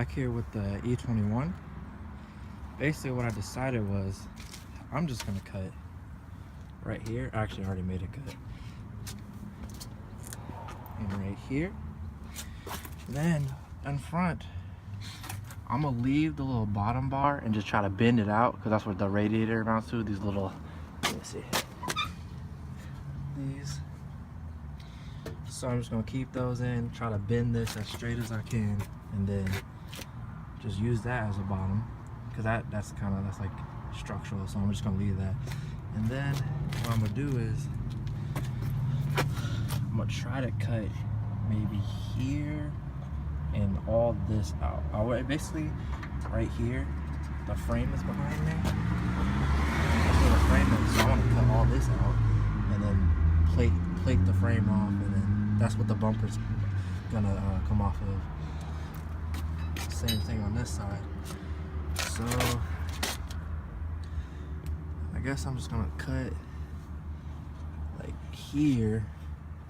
back here with the e21. Basically what I decided was I'm just gonna cut right here. Actually I already made a cut. And right here. And then in front, I'm gonna leave the little bottom bar and just try to bend it out because that's what the radiator mounts to. These little, let me see. These. So I'm just gonna keep those in, try to bend this as straight as I can, and then just use that as a bottom because that's like structural. So I'm just gonna leave that. And then what I'm gonna do is I'm gonna try to cut maybe here and all this out. Basically right here, the frame is behind there. That's where the frame is. So I want to cut all this out and then plate the frame off, and then that's what the bumper's gonna come off of. Same thing on this side. So I guess I'm just gonna cut like here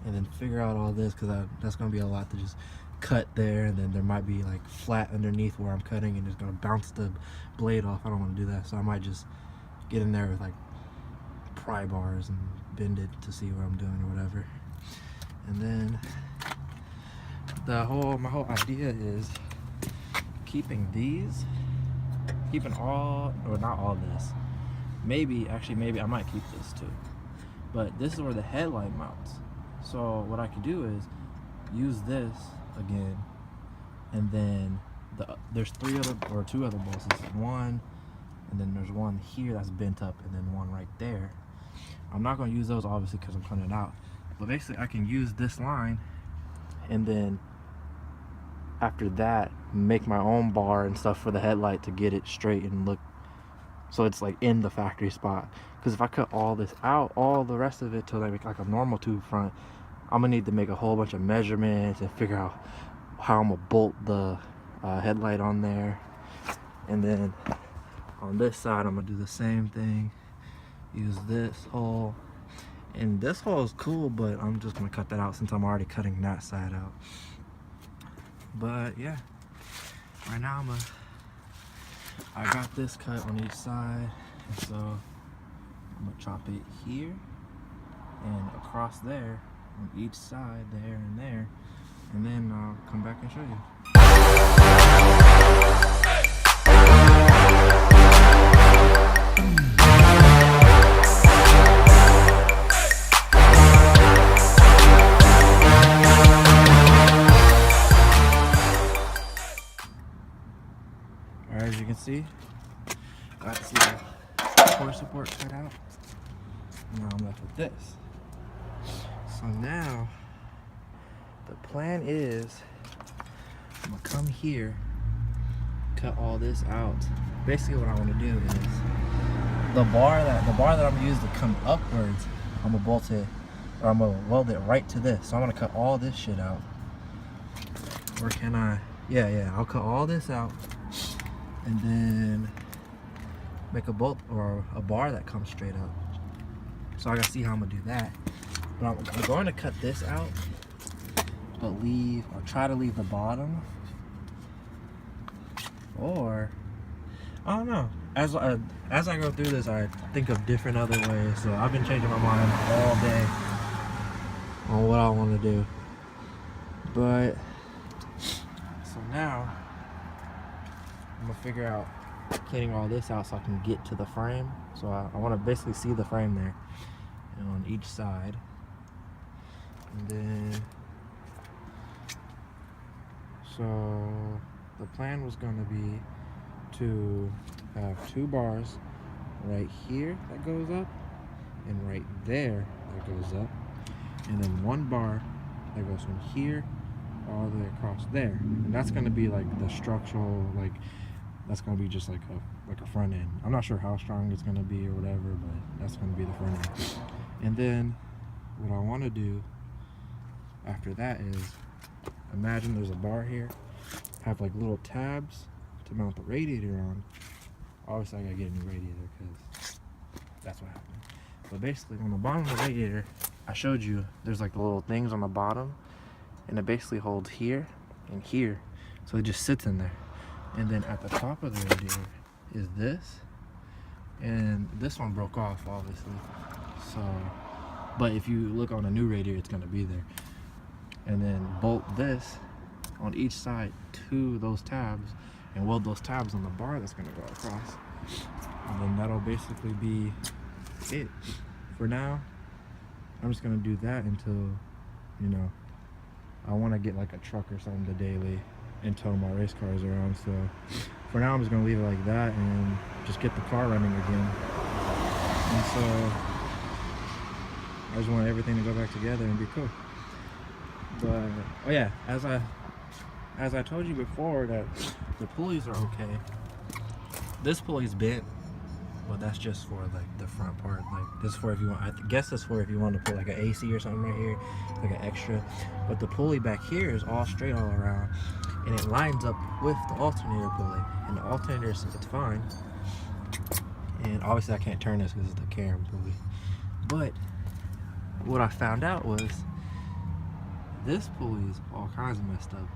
and then figure out all this because that's gonna be a lot to just cut there, and then there might be like flat underneath where I'm cutting and it's gonna bounce the blade off. I don't want to do that, so I might just get in there with like pry bars and bend it to see what I'm doing or whatever. And then my whole idea is keeping all, or not all this, maybe I might keep this too, but this is where the headlight mounts. So what I could do is use this again, and then there's two other bolts. One, and then there's one here that's bent up, and then one right there. I'm not going to use those obviously because I'm cutting it out, but basically I can use this line, and then after that make my own bar and stuff for the headlight to get it straight and look so it's like in the factory spot. Because if I cut all this out, all the rest of it to like a normal tube front, I'm gonna need to make a whole bunch of measurements and figure out how I'm gonna bolt the headlight on there. And then on this side I'm gonna do the same thing, use this hole, and this hole is cool, but I'm just gonna cut that out since I'm already cutting that side out. But yeah, right now I got this cut on each side, and so I'm gonna chop it here and across there on each side, there and there, and then I'll come back and show you. Alright, as you can see, got the core support cut out. Now I'm left with this. So now the plan is I'm gonna come here, cut all this out. Basically what I want to do is the bar that I'm gonna use to come upwards, I'm gonna bolt it, or I'm gonna weld it right to this. So I'm gonna cut all this shit out. Or can I? Yeah, I'll cut all this out and then make a bolt or a bar that comes straight up. So I gotta see how I'm gonna do that. But I'm going to cut this out, but try to leave the bottom, or I don't know. As I go through this, I think of different other ways. So I've been changing my mind all day on what I want to do. But so now I'm gonna figure out cleaning all this out so I can get to the frame. So I want to basically see the frame there, and on each side. And then, so the plan was going to be to have two bars right here that goes up, and right there that goes up, and then one bar that goes from here all the way across there. And that's going to be like the structural, like that's going to be just like a front end. I'm not sure how strong it's going to be or whatever, but that's going to be the front end. And then what I want to do after that is, imagine there's a bar here, have like little tabs to mount the radiator on. Obviously I gotta get a new radiator because that's what happened. But basically on the bottom of the radiator, I showed you there's like the little things on the bottom, and it basically holds here and here, so it just sits in there. And then at the top of the radiator is this, and this one broke off obviously, so, but if you look on a new radiator it's going to be there. And then bolt this on each side to those tabs and weld those tabs on the bar that's going to go across, and then that'll basically be it. For now I'm just going to do that until, you know, I want to get like a truck or something to daily until my race car is around. So for now I'm just going to leave it like that and just get the car running again. And so I just want everything to go back together and be cool. But oh yeah, as I told you before, that the pulleys are okay. This pulley's bent, but that's just for like the front part. Like this is for if you want, I guess that's for if you want to put like an AC or something right here, like an extra. But the pulley back here is all straight all around, and it lines up with the alternator pulley. And the alternator, it's fine. And obviously I can't turn this because it's the cam pulley. But what I found out was this pulley is all kinds of messed up.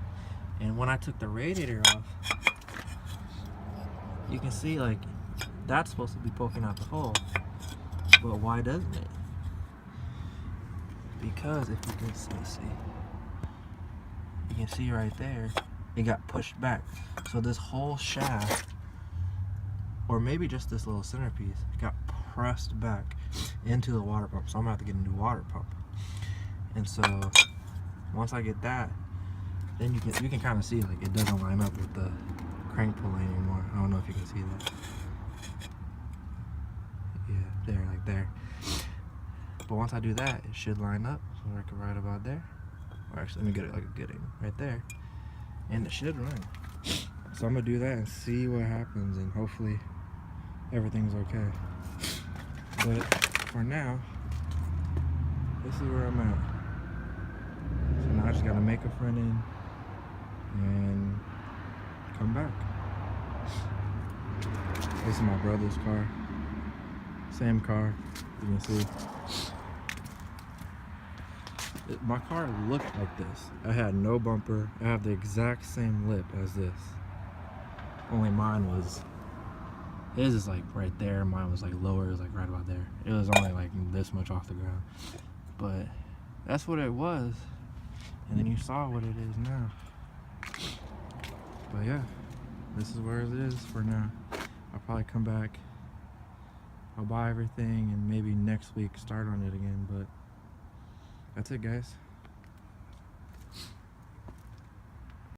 And when I took the radiator off, you can see like that's supposed to be poking out the hole, but why doesn't it? Because if you can see, you can see right there, it got pushed back. So this whole shaft, or maybe just this little centerpiece, got pressed back into the water pump. So I'm gonna have to get a new water pump. And so once I get that, then you can kind of see like it doesn't line up with the crank pulley anymore. I don't know if you can see that. Yeah, there, like there. But once I do that, it should line up. So I can right about there. Or actually, let me get it like a good angle right there. And it should run. So I'm gonna do that and see what happens, and hopefully everything's okay. But for now, this is where I'm at. So now I just gotta make a front end and come back. This is my brother's car. Same car, you can see. My car looked like this. I had no bumper. I have the exact same lip as this. Only mine was, his is like right there. Mine was like lower, it was like right about there. It was only like this much off the ground. But that's what it was. And then you saw what it is now. But yeah, this is where it is for now. I'll probably come back. I'll buy everything and maybe next week start on it again, but that's it, guys.